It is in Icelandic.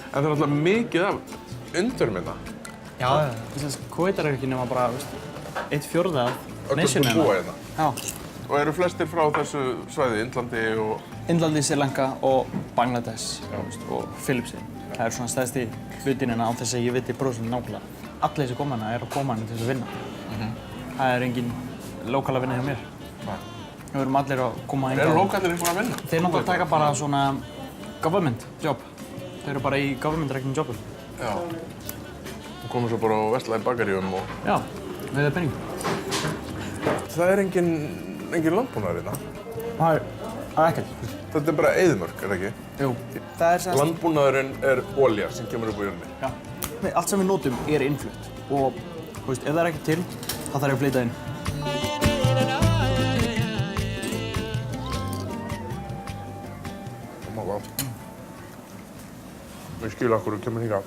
En það er alltaf mikið af undurum hérna. Já, Kúveitar eru ekki nema bara, veist, 1/4 af Öllum nation sem búa hérna. Já. Og eru flestir frá þessu svæði, Indlandi og... Indlandi, Sri Lanka og Bangladesh og Filippseyjar. Það er svona stærsti hlutin en á þess að ég viti prósentu nákvæmlega. Allir þessi koma hérna eru að koma hérna til þess að vinna. Það er engin lokal að vinna hjá mér. Við erum allir að koma hingað. Eru lokalir eitthvað að vinna? Þeir náttúrulega taka bara svona government job. Þeir eru bara í government-reknum jobbum. Já. Og komum svo bara á Vestlæn bakaríum og... Já, við erum penning. Það er engin landbúnaður hérna. Það er ekkert. Þetta er bara eyðimörk, er það ekki? Jú. Það er semst... Landbúnaðurinn er olía sem kemur upp á jörðinni. Já. Allt sem við notum er innflutt. Og, þú veist, ef það er ekki til, þá þarf ég að flytja inn. Ég skil okkur og kemur hingað.